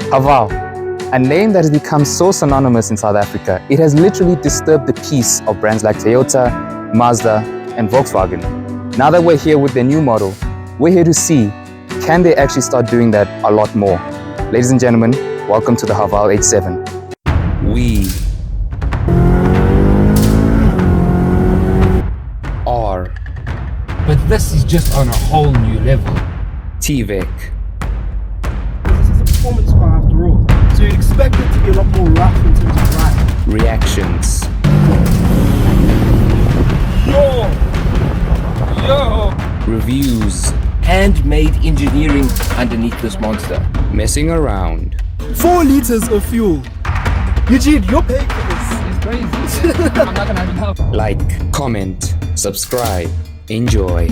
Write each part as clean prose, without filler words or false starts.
Haval, a name that has become so synonymous in South Africa, it has literally disturbed the peace of brands like Toyota, Mazda, and Volkswagen. Now that we're here with their new model, we're here to see, can they actually start doing that a lot more? Ladies and gentlemen, welcome to the Haval H7. We are. But this is just on a whole new level. TVEC. This is a performance car after all, so you'd expect it to be a lot more rough in terms of ride. Reactions. Yo! Reviews. Handmade engineering underneath this monster. Messing around. 4 liters of fuel. Eugene, you're paying for this. It's crazy. I'm not gonna have enough. Like, comment, subscribe, enjoy.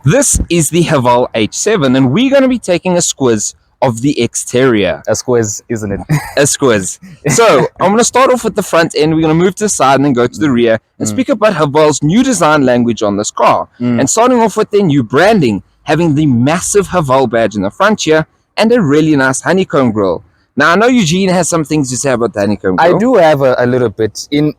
This is the Haval H7, and we're going to be taking a squiz of the exterior. A squiz, isn't it? A squiz. So, I'm going to start off with the front end. We're going to move to the side and then go to the rear and speak about Haval's new design language on this car. And starting off with their new branding, having the massive Haval badge in the front here and a really nice honeycomb grille. Now, I know Eugene has some things to say about the honeycomb grille. I do have a little bit. In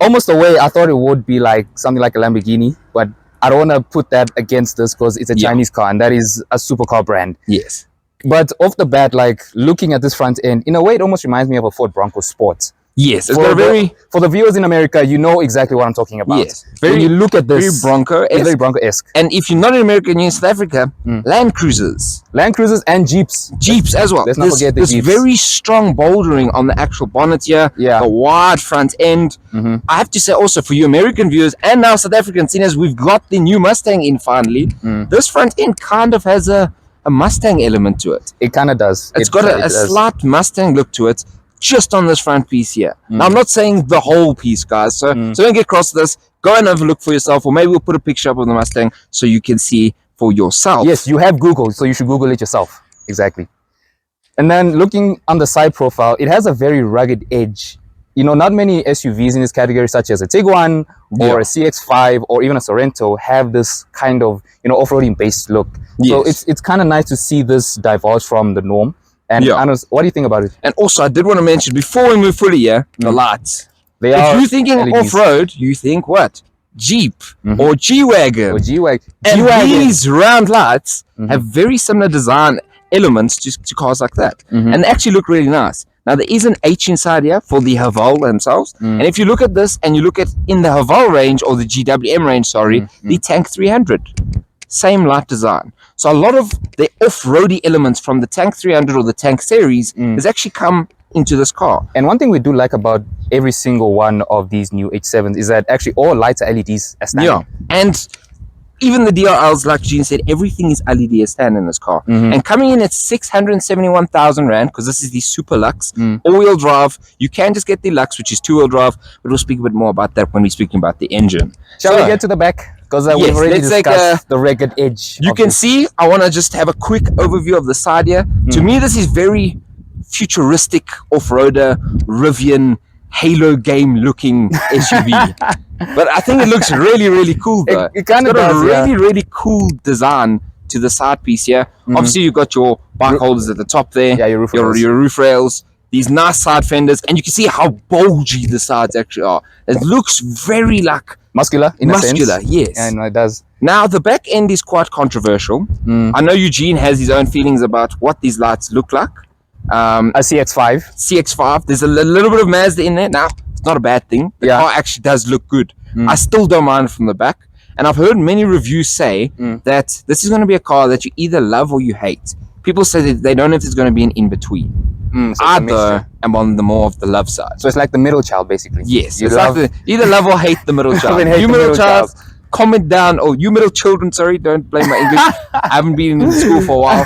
almost a way, I thought it would be like something like a Lamborghini, but I don't want to put that against this because it's a Chinese car and that is a supercar brand. Yes. But off the bat, like looking at this front end, in a way, it almost reminds me of a Ford Bronco Sport. Yes, it's got a very... For the viewers in America, you know exactly what I'm talking about. Yes. When you look at this, very Bronco-esque. It's very Bronco-esque. And if you're not in America and you're in South Africa, Land Cruisers. Land Cruisers and Jeeps. Jeeps as well. Let's not forget the Jeeps. There's very strong bouldering on the actual bonnet here. Yeah. The wide front end. I have to say also for you American viewers and now South African, seeing as we've got the new Mustang in finally, this front end kind of has a Mustang element to it. It kind of does. It's got a slight Mustang look to it. Just on this front piece here. Now, I'm not saying the whole piece, guys, so don't get cross with this. Go and have a look for yourself, or maybe we'll put a picture up of the Mustang so you can see for yourself. Yes, you have Google, so you should Google it yourself. Exactly. And then looking on the side profile, it has a very rugged edge. You know, not many SUVs in this category, such as a Tiguan or a CX-5 or even a Sorento, have this kind of, you know, off-roading based look. So it's kind of nice to see this divulge from the norm. And Anos, what do you think about it? And also, I did want to mention, before we move fully here, the lights. If you're thinking LEDs. Off-road, you think what? Jeep or G-Wagon. Or G-Wagon. And these round lights have very similar design elements to cars like that. And they actually look really nice. Now, there is an H inside here for the Haval themselves. And if you look at this and you look at in the Haval range, or the GWM range, sorry, the Tank 300. Same light design. So a lot of the off-roady elements from the Tank 300 or the Tank series has actually come into this car. And one thing we do like about every single one of these new H7s is that actually all lights are LEDs as standard. Yeah, and even the DRLs, like Gene said, everything is LED as standard in this car. And coming in at 671,000 Rand, because this is the Super Lux, all-wheel drive. You can just get the Lux, which is two-wheel drive, but we'll speak a bit more about that when we're speaking about the engine. Shall we get to the back? Because we've already discussed the rugged edge. You can see, I want to just have a quick overview of the side here. To me, this is very futuristic off-roader, Rivian, Halo game looking SUV. But I think it looks really, really cool though. It kind of got does, a really, really cool design to the side piece here. Obviously, you've got your bike holders at the top there. Yeah, your roof rails. These nice side fenders. And you can see how bulgy the sides actually are. It looks very like... Muscular, in a sense. Muscular, yes. Yeah, no, it does. Now, the back end is quite controversial. I know Eugene has his own feelings about what these lights look like. A CX-5. CX-5. There's a little bit of Mazda in there. Now, it's not a bad thing. The car actually does look good. I still don't mind it from the back. And I've heard many reviews say that this is going to be a car that you either love or you hate. People say that they don't know if there's going to be an in-between. So I, though, am on the more of the love side. So it's like the middle child, basically. Yes. It's like either love or hate the middle child. You middle child, comment down. Oh, you middle children, sorry, don't blame my English. I haven't been in school for a while.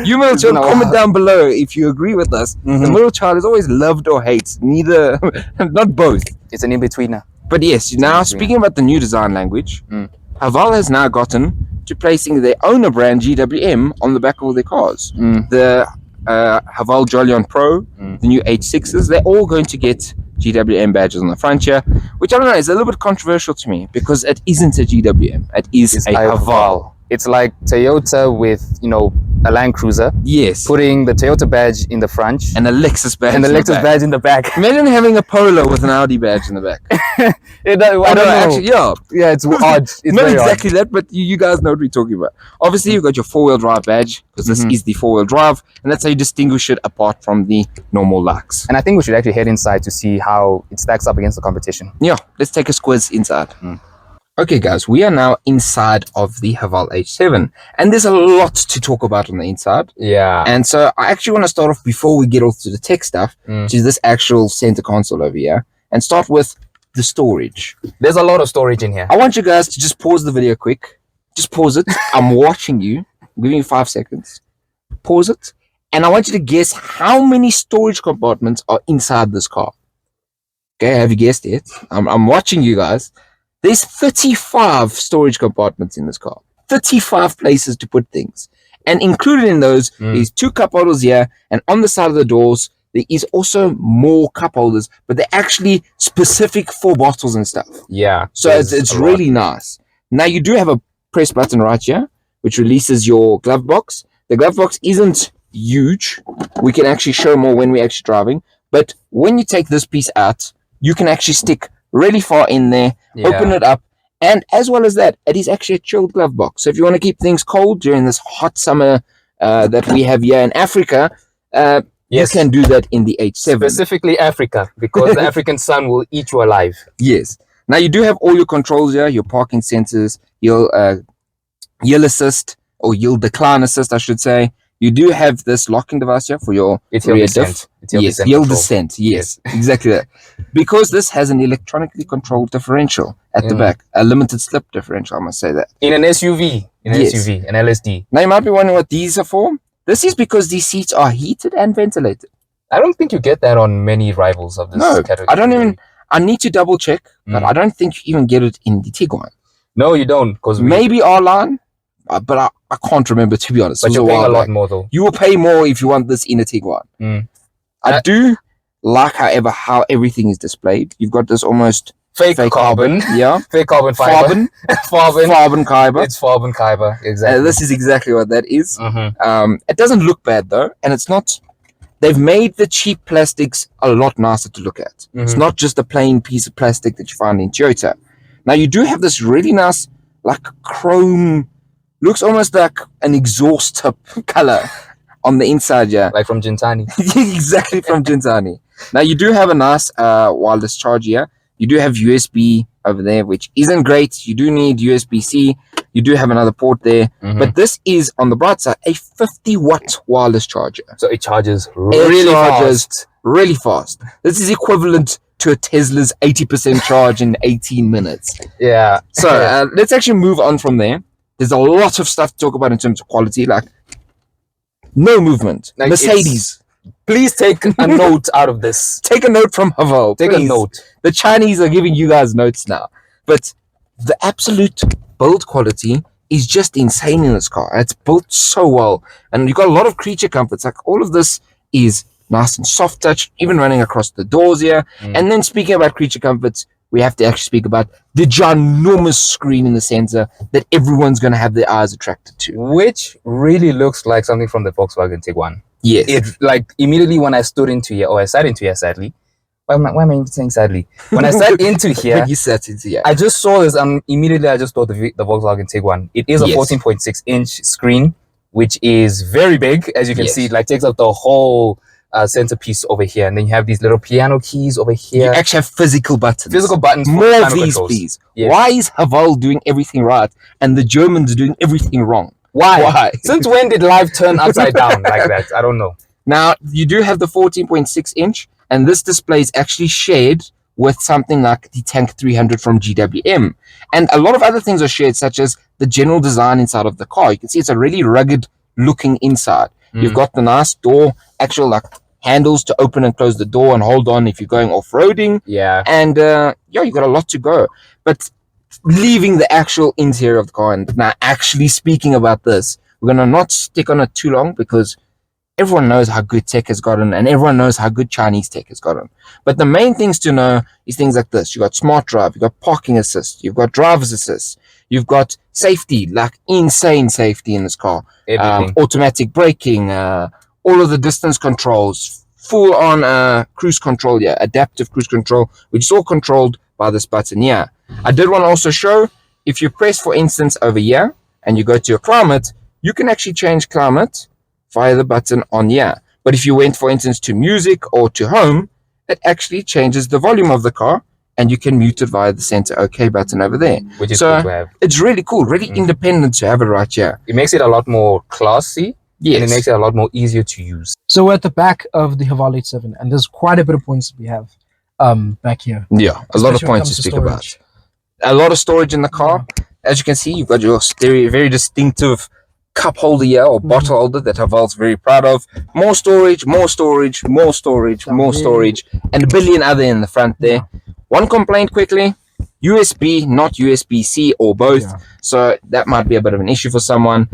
You middle children, comment down below if you agree with us. The middle child is always loved or hates. Neither, not both. It's an in-betweener. But yes, now speaking about the new design language, Haval has now gotten to placing their owner brand GWM on the back of all their cars. The Haval Jolion Pro, the new H6s, they're all going to get GWM badges on the front here, which I don't know, is a little bit controversial to me because it isn't a GWM, it is a Haval. It's like Toyota with, you know, a Land Cruiser, Yes. putting the Toyota badge in the front And a Lexus badge. and the in Lexus back. badge in the back. Imagine having a Polo with an Audi badge in the back. I don't know. Actually, yeah. Yeah, it's odd. It's Not very exactly that, but you guys know what we're talking about. Obviously, you've got your four-wheel drive badge, because this is the four-wheel drive, and that's how you distinguish it apart from the normal Lux. odd. And I think we should actually head inside to see how it stacks up against the competition. Yeah, let's take a squiz inside. Okay, guys, we are now inside of the Haval H7, and there's a lot to talk about on the inside. Yeah. And so I actually want to start off before we get off to the tech stuff, which is this actual center console over here, and start with the storage. There's a lot of storage in here. I want you guys to just pause the video quick. Just pause it. I'm watching you. I'm giving you 5 seconds. Pause it. And I want you to guess how many storage compartments are inside this car. Okay, have you guessed it? I'm watching you guys. There's 35 storage compartments in this car. 35 places to put things. And included in those is 2 cup holders here, and on the side of the doors, there is also more cup holders, but they're actually specific for bottles and stuff. Yeah. So it's really nice. Now you do have a press button right here, which releases your glove box. The glove box isn't huge. We can actually show more when we're actually driving. But when you take this piece out, you can actually stick really far in there, open it up, and as well as that, it is actually a chilled glove box. So if you want to keep things cold during this hot summer that we have here in Africa, you can do that in the H7. Specifically Africa, because the African sun will eat you alive. Yes. Now you do have all your controls here, your parking sensors, your yield assist, or yield decline assist, I should say. You do have this locking device here for your rear diff. Yes, yield descent. Yes, exactly that. Because this has an electronically controlled differential at the back, a limited slip differential, I must say that. In an SUV, an LSD. Now you might be wondering what these are for. This is because these seats are heated and ventilated. I don't think you get that on many rivals of this category. I don't even. I need to double check, but I don't think you even get it in the Tiguan. No, you don't, because maybe R-Line, but I can't remember, to be honest. But you're paying a lot more though. You will pay more if you want this in a Tiguan. I do like, however, how everything is displayed. You've got this almost fake carbon. Yeah. Fake carbon fiber. Carbon fiber. It's carbon fiber, exactly. This is exactly what that is. It doesn't look bad though, and it's not. They've made the cheap plastics a lot nicer to look at. It's not just a plain piece of plastic that you find in Toyota. Now you do have this really nice, like chrome, looks almost like an exhaust tip color on the inside here. Like from Gintani. Exactly, from Gintani. Now you do have a nice wireless charge here. You do have USB over there, which isn't great. You do need USB-C. You do have another port there. But this is, on the bright side, a 50-watt wireless charger. So it charges really fast. This is equivalent to a Tesla's 80% charge in 18 minutes. Yeah. So let's actually move on from there. There's a lot of stuff to talk about in terms of quality, like no movement. Like Mercedes. Please take a note out of this. Take a note from Haval. Take a note. The Chinese are giving you guys notes now. But the absolute build quality is just insane in this car. It's built so well. And you've got a lot of creature comforts. Like all of this is nice and soft touch, even running across the doors here. And then speaking about creature comforts, we have to actually speak about the ginormous screen in the center that everyone's going to have their eyes attracted to. Which really looks like something from the Volkswagen Tiguan. Yes. It, like, immediately when I stood into here, or I sat into here, sadly. Why am I even saying sadly? When I sat into here, when you sat into here, I just saw this, and immediately I just thought the Volkswagen Tiguan. It is a 14.6-inch screen, which is very big, as you can see. It like takes up the whole centerpiece over here, and then you have these little piano keys over here. You actually have physical buttons. Physical buttons. More of these, please. Yes. Why is Haval doing everything right and the Germans doing everything wrong? Why? Since when did life turn upside down like that? I don't know. Now, you do have the 14.6-inch, and this display is actually shared with something like the Tank 300 from GWM. And a lot of other things are shared, such as the general design inside of the car. You can see it's a really rugged looking inside. You've got the nice door, actual like handles to open and close the door and hold on if you're going off-roading. Yeah. And you've got a lot to go. But leaving the actual interior of the car, and now actually speaking about this, we're going to not stick on it too long because everyone knows how good tech has gotten, and everyone knows how good Chinese tech has gotten. But the main things to know is things like this. You've got smart drive, you've got parking assist, you've got driver's assist, you've got safety, like insane safety in this car. Automatic braking, all of the distance controls, full on cruise control, adaptive cruise control, which is all controlled by this button here. I did want to also show, if you press, for instance, over here, and you go to your climate, you can actually change climate via the button on here. But if you went, for instance, to music or to home, it actually changes the volume of the car, and you can mute it via the center OK button over there. Which is cool to have. It's really cool, really independent to have it right here. It makes it a lot more classy. Yes. And it makes it a lot more easier to use. So we're at the back of the Haval H7, and there's quite a bit of points that we have back here. Yeah, a lot of points to speak about. A lot of storage in the car. As you can see, you've got your very distinctive cup holder here, or bottle holder, that Haval's very proud of. More storage, more storage, more storage, more storage, and a billion other in the front there. One complaint quickly: USB, not USB-C or both. So that might be a bit of an issue for someone.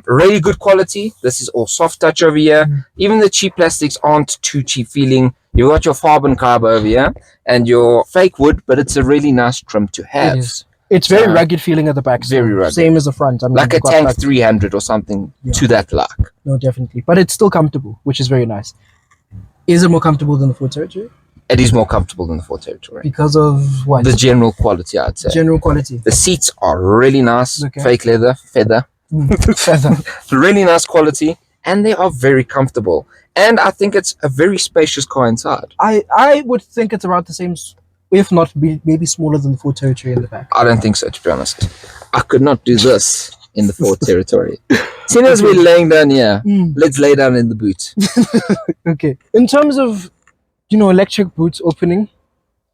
Really good quality. This is all soft touch over here. Even the cheap plastics aren't too cheap feeling. You've got your carbon carb over here and your fake wood, but it's a really nice trim to have. It is. It's very rugged feeling at the back. Very rugged. Same as the front. I mean, like a Tank 300 or something to that like. No, definitely. But it's still comfortable, which is very nice. Is it more comfortable than the Ford Territory? It is more comfortable than the Ford Territory. Because of what? The general quality, I'd say. General quality. The seats are really nice. Okay. Fake leather, feather. Feather. Really nice quality. And they are very comfortable. And I think it's a very spacious car inside. I would think it's about the same, if not maybe smaller than the Ford Territory in the back. I don't think so, to be honest. I could not do this in the Ford Territory. Seeing as we're laying down here, let's lay down in the boot. Okay. In terms of, electric boots opening,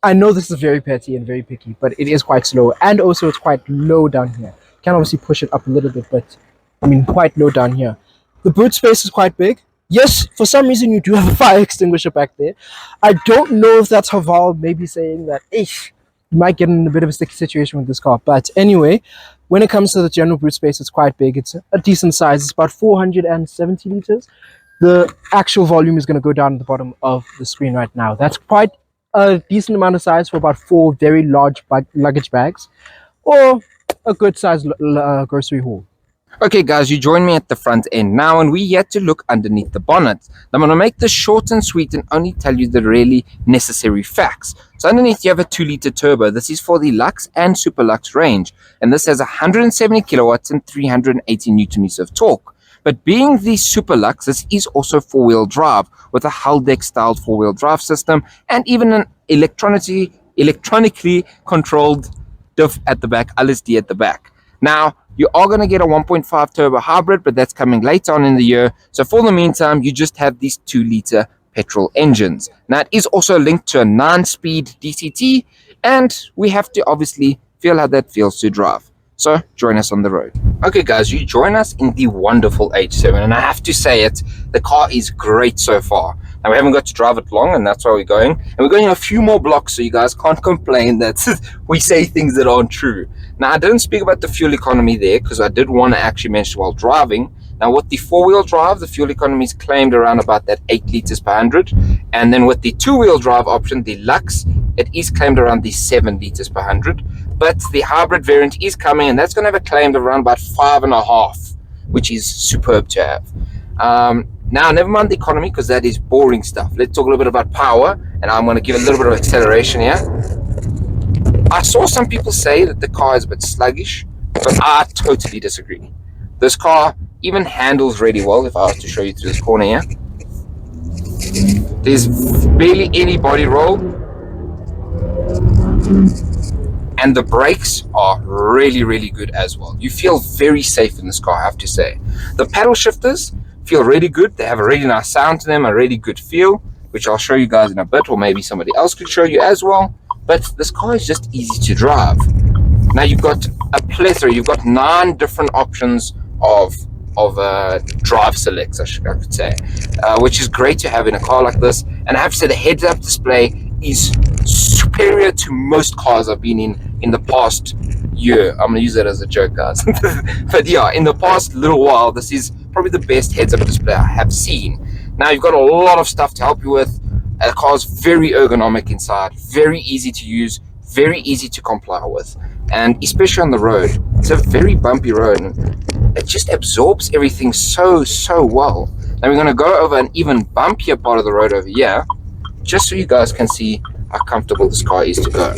I know this is very petty and very picky, but it is quite slow. And also it's quite low down here. Can obviously push it up a little bit, but quite low down here. The boot space is quite big. Yes, for some reason you do have a fire extinguisher back there. I don't know if that's Haval maybe saying that you might get in a bit of a sticky situation with this car. But anyway, when it comes to the general boot space, it's quite big. It's a decent size. It's about 470 liters. The actual volume is going to go down at the bottom of the screen right now. That's quite a decent amount of size for about 4 very large luggage bags, or a good size grocery haul. Okay guys, you join me at the front end now, and we yet to look underneath the bonnet. I'm going to make this short and sweet and only tell you the really necessary facts. So underneath you have a 2-liter turbo. This is for the Lux and Super Lux range, and this has 170 kilowatts and 380 newton meters of torque. But being the Super Lux, this is also 4-wheel drive with a Haldex styled 4-wheel drive system, and even an electronically controlled diff at the back, LSD at the back. Now, you are going to get a 1.5 turbo hybrid, but that's coming later on in the year. So for the meantime, you just have these 2-liter petrol engines. Now, it is also linked to a 9-speed DCT, and we have to obviously feel how that feels to drive. So join us on the road. Okay guys, you join us in the wonderful H7, and I have to say it, the car is great so far. Now we haven't got to drive it long, and that's why we're going. And we're going a few more blocks, so you guys can't complain that we say things that aren't true. Now I didn't speak about the fuel economy there, because I did want to actually mention while driving. Now with the 4-wheel drive, the fuel economy is claimed around about that 8 liters per 100. And then with the 2-wheel drive option, the Lux, it is claimed around the 7 liters per 100. But the hybrid variant is coming, and that's going to have a claim of around about 5.5, which is superb to have. Now, never mind the economy, because that is boring stuff. Let's talk a little bit about power, and I'm going to give a little bit of acceleration here. I saw some people say that the car is a bit sluggish, but I totally disagree. This car even handles really well. If I was to show you through this corner here, there's barely any body roll. And the brakes are really good as well. You feel very safe in this car, I have to say. The paddle shifters feel really good. They have a really nice sound to them, a really good feel, which I'll show you guys in a bit, or maybe somebody else could show you as well. But this car is just easy to drive. Now you've got a plethora. You've got 9 different options of drive selects, I could say, which is great to have in a car like this. And I have to say the heads-up display is superior to most cars I've been in the past year. I'm gonna use that as a joke, guys. But yeah, in the past little while, this is probably the best heads-up display I have seen. Now you've got a lot of stuff to help you with. The car's very ergonomic inside, very easy to use, very easy to comply with, and especially on the road, it's a very bumpy road, and it just absorbs everything so well. Now we're going to go over an even bumpier part of the road over here, just so you guys can see how comfortable this car is to go.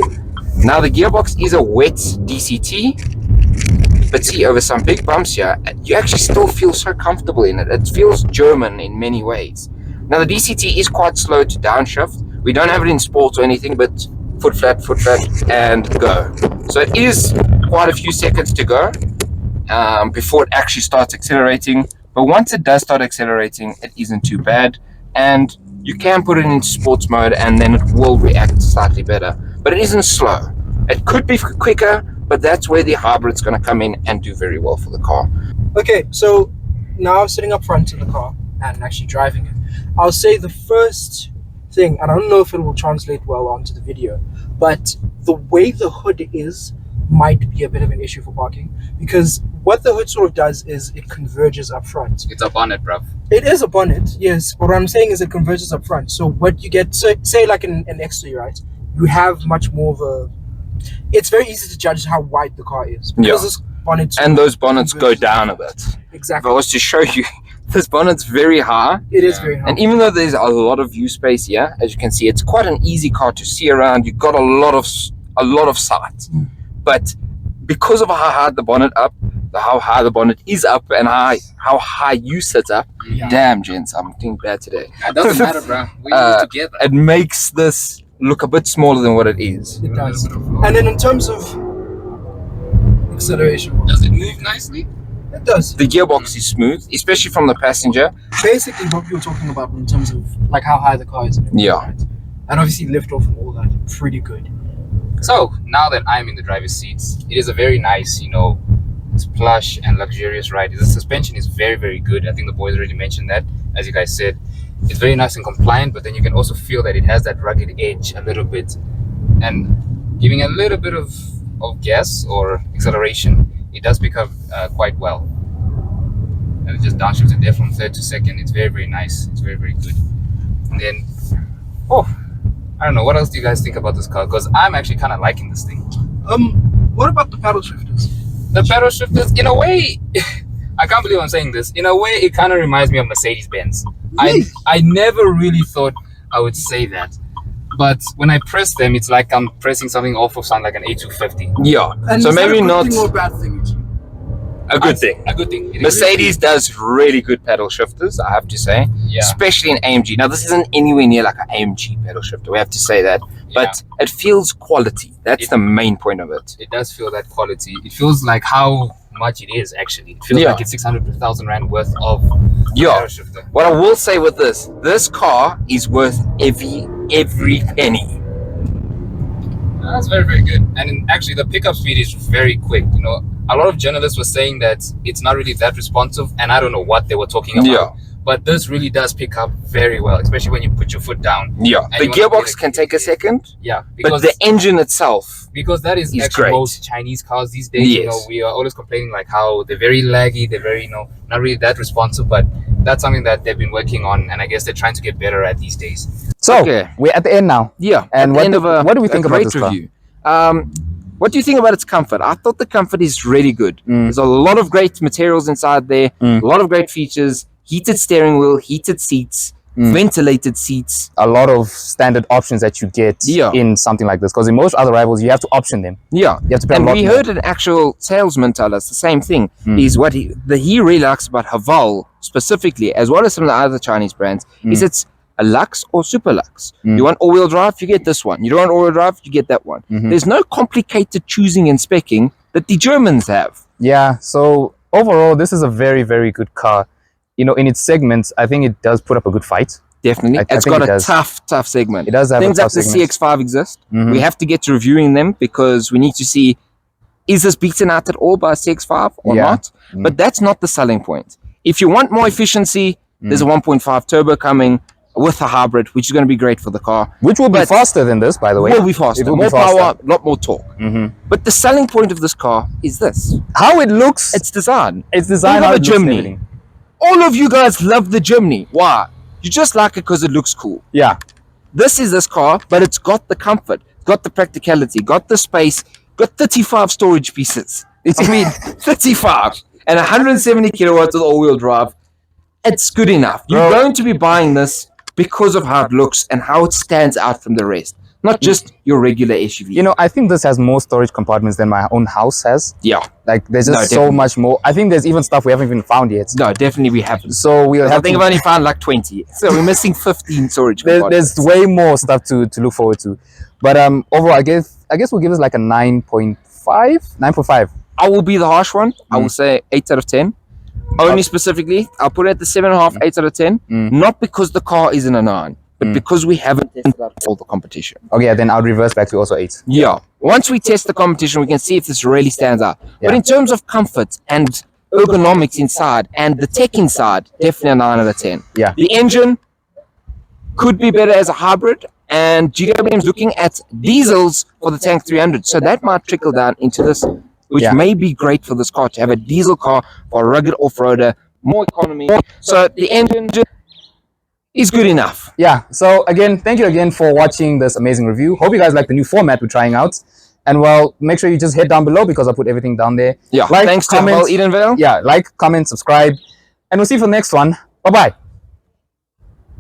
Now the gearbox is a wet DCT, but see, over some big bumps here, you actually still feel so comfortable in it. It feels German in many ways. Now the DCT is quite slow to downshift. We don't have it in sport or anything, but foot flat, and go. So it is quite a few seconds to go before it actually starts accelerating. But once it does start accelerating, it isn't too bad. And you can put it into sports mode and then it will react slightly better. But it isn't slow. It could be quicker, but that's where the hybrid's going to come in and do very well for the car. Okay, so now I'm sitting up front in the car and actually driving it. I'll say the first thing, and I don't know if it will translate well onto the video, but the way the hood is might be a bit of an issue for parking, because what the hood sort of does is it converges up front. It's a bonnet, bruv. It is a bonnet, yes, but what I'm saying is it converges up front. So what you get, so say like an X3, right? You have much more of a, it's very easy to judge how wide the car is, because this bonnet, and those bonnets go down a bit. Exactly. If I was to show you, this bonnet's very high. It is very high. And even though there's a lot of view space here, as you can see, it's quite an easy car to see around. You've got a lot of sight. But because of how high the bonnet is up, and how high you sit up, damn, gents, I'm doing bad today. It doesn't matter, bro. We move together. It makes this look a bit smaller than what it is. It does. And then in terms of acceleration, Does it move nicely? it does. The gearbox is smooth, especially from the passenger. Basically what you were talking about in terms of like how high the car is. And everything, Yeah. right? And obviously lift off and all that, pretty good. So now that I'm in the driver's seat, it is a very nice, it's plush and luxurious ride. The suspension is very, very good. I think the boys already mentioned that, as you guys said. It's very nice and compliant, but then you can also feel that it has that rugged edge a little bit. And giving a little bit of gas or acceleration, it does pick up quite well. And it just downshifts it there from third to second. It's very, very nice. It's very, very good. And then, I don't know, what else do you guys think about this car? Because I'm actually kind of liking this thing. What about the paddle shifters? The paddle shifters, in a way, I can't believe I'm saying this. In a way, it kind of reminds me of Mercedes-Benz. I never really thought I would say that. But when I press them, it's like I'm pressing something off of something like an A250. Yeah. And So is that maybe a good not thing or a bad thing? a good thing. A good thing. It Mercedes does really good pedal shifters, I have to say, Yeah. especially in AMG. Now, this isn't anywhere near like an AMG pedal shifter, we have to say that, but it feels quality. That's the main point of it. It does feel that quality. It feels like how much it is actually. It feels like it's 600,000 Rand worth of pedal shifter. What I will say with this car is worth every penny. That's very, very good. And actually, the pickup speed is very quick. A lot of journalists were saying that it's not really that responsive, and I don't know what they were talking about. Yeah. But this really does pick up very well, especially when you put your foot down. Yeah. And The you wanna gearbox get can take a second, Yeah, but because the engine itself, because that is actually great. most Chinese cars these days. Yes. We are always complaining like how they're very laggy, they're very not really that responsive, but that's something that they've been working on, and I guess they're trying to get better at these days. So Okay. we're at the end now. yeah. And at the what end do- of a, what do we think a about great this car? review. What do you think about its comfort? I thought the comfort is really good. There's a lot of great materials inside there, a lot of great features, heated steering wheel, heated seats, ventilated seats. A lot of standard options that you get in something like this, because in most other rivals you have to option them. Yeah. You have to pay And a lot we more. heard an actual salesman tell us the same thing. Is what he really likes about Haval specifically, as well as some of the other Chinese brands, is it's a Lux or Super Lux. You want all-wheel drive, you get this one. You don't want all-wheel drive, you get that one. There's no complicated choosing and speccing that the Germans have. Yeah, so overall this is a very, very good car. In its segments, I think it does put up a good fight. Definitely. I It's think got it a does. tough segment. It does have Things a like tough the segment. CX-5 exist. We have to get to reviewing them because we need to see, is this beaten out at all by a CX-5 or not? But that's not the selling point. If you want more efficiency, there's a 1.5 turbo coming. with a hybrid, which is going to be great for the car. Which will be But- faster than this, by the way. Will be faster, It will more be faster. power, a lot more torque. But the selling point of this car is this: How it looks, it's design. it's designed Think how of it a looks and Jimny. everything. All of you guys love the Jimny. Why? You just like it because it looks cool. Yeah. This is this car, but it's got the comfort, got the practicality, got the space, got 35 storage pieces. I mean, 35 and 170 kilowatts with all-wheel drive. It's good enough. You're going to be buying this because of how it looks and how it stands out from the rest, not just your regular SUV. You know, I think this has more storage compartments than my own house has. Yeah. Like, there's No, just so definitely. much more. I think there's even stuff we haven't even found yet. No, definitely we haven't. So we'll I have think to. I've only found like 20. So we're missing 15 storage There's compartments. way more stuff to look forward to. But overall, I guess we'll give this like a 9.5. 9.5. I will be the harsh one. I will say 8 out of 10. Only specifically, I'll put it at the 7.5, 8 out of 10. Not because the car isn't a 9, but because we haven't tested out all the competition. Okay, then I'll reverse back to also 8. Yeah. Once we test the competition, we can see if this really stands out. But Yeah. in terms of comfort and ergonomics inside and the tech inside, definitely a 9 out of 10. Yeah. The engine could be better as a hybrid, and GWM's looking at diesels for the Tank 300. So that might trickle down into this, which Yeah. may be great for this car to have a diesel car for a rugged off-roader, more economy. So the engine is good enough. Yeah. So again, thank you again for watching this amazing review. Hope you guys like the new format we're trying out. And well, make sure you just head down below because I'll put everything down there. Yeah. Like, Thanks to comment, Haval Edenvale. yeah, like, comment, subscribe, and we'll see you for the next one. Bye bye.